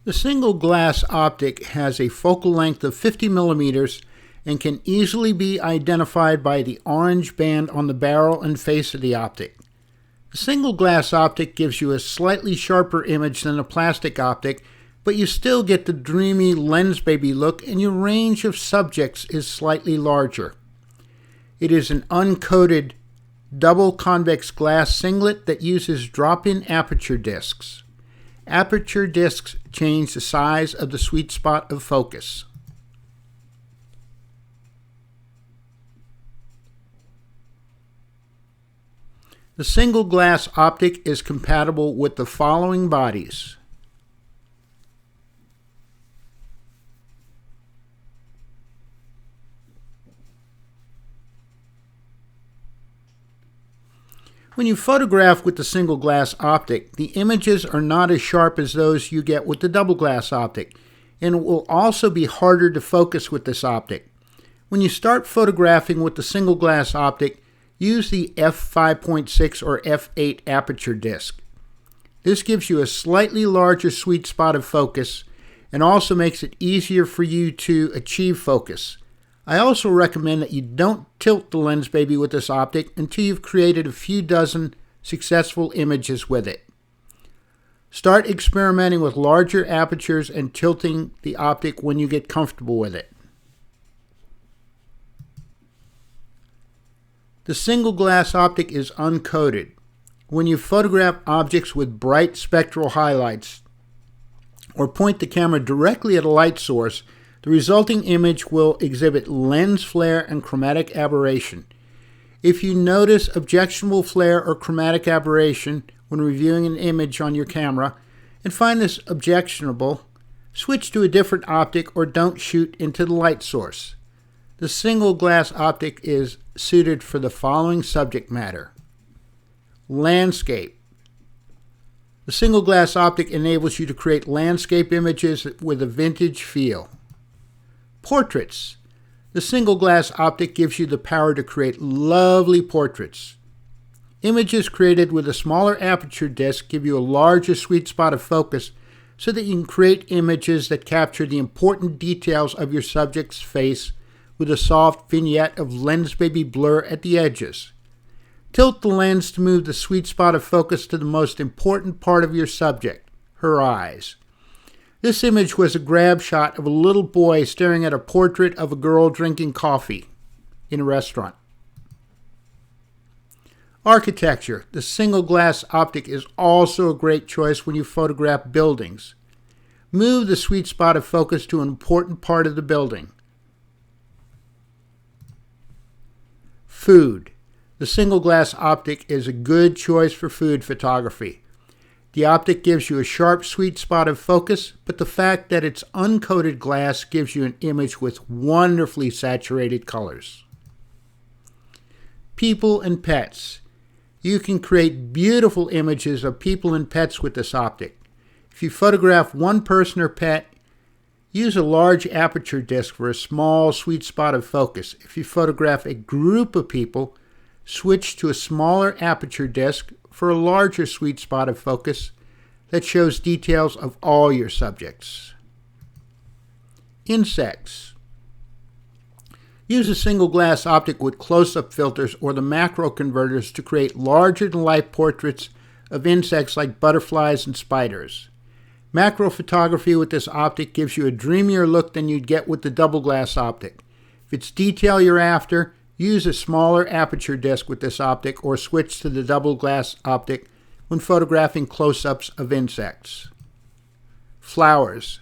The single glass optic has a focal length of 50 millimeters and can easily be identified by the orange band on the barrel and face of the optic. The single glass optic gives you a slightly sharper image than a plastic optic, but you still get the dreamy Lensbaby look and your range of subjects is slightly larger. It is an uncoated double convex glass singlet that uses drop-in aperture discs. Aperture discs change the size of the sweet spot of focus. The single glass optic is compatible with the following bodies: when you photograph with the single glass optic, the images are not as sharp as those you get with the double glass optic, and it will also be harder to focus with this optic. When you start photographing with the single glass optic, use the f5.6 or f8 aperture disc. This gives you a slightly larger sweet spot of focus and also makes it easier for you to achieve focus. I also recommend that you don't tilt the Lensbaby with this optic until you've created a few dozen successful images with it. Start experimenting with larger apertures and tilting the optic when you get comfortable with it. The single glass optic is uncoated. When you photograph objects with bright spectral highlights or point the camera directly at a light source, the resulting image will exhibit lens flare and chromatic aberration. If you notice objectionable flare or chromatic aberration when reviewing an image on your camera and find this objectionable, switch to a different optic or don't shoot into the light source. The single glass optic is suited for the following subject matter: landscape. The single glass optic enables you to create landscape images with a vintage feel. Portraits. The single glass optic gives you the power to create lovely portraits. Images created with a smaller aperture disc give you a larger sweet spot of focus so that you can create images that capture the important details of your subject's face with a soft vignette of Lensbaby blur at the edges. Tilt the lens to move the sweet spot of focus to the most important part of your subject, her eyes. This image was a grab shot of a little boy staring at a portrait of a girl drinking coffee in a restaurant. Architecture. The single glass optic is also a great choice when you photograph buildings. Move the sweet spot of focus to an important part of the building. Food. The single glass optic is a good choice for food photography. The optic gives you a sharp sweet spot of focus, but the fact that it's uncoated glass gives you an image with wonderfully saturated colors. People and pets. You can create beautiful images of people and pets with this optic. If you photograph one person or pet, use a large aperture disc for a small sweet spot of focus. If you photograph a group of people, switch to a smaller aperture disc for a larger sweet spot of focus that shows details of all your subjects. Insects. Use a single glass optic with close-up filters or the macro converters to create larger-than-life portraits of insects like butterflies and spiders. Macro photography with this optic gives you a dreamier look than you'd get with the double glass optic. If it's detail you're after, use a smaller aperture disc with this optic or switch to the double glass optic when photographing close-ups of insects. Flowers.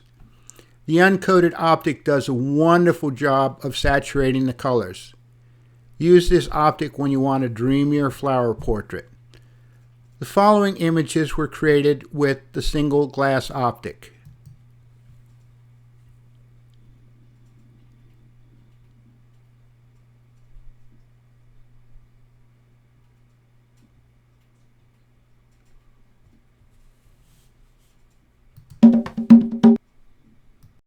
The uncoated optic does a wonderful job of saturating the colors. Use this optic when you want a dreamier flower portrait. The following images were created with the single glass optic.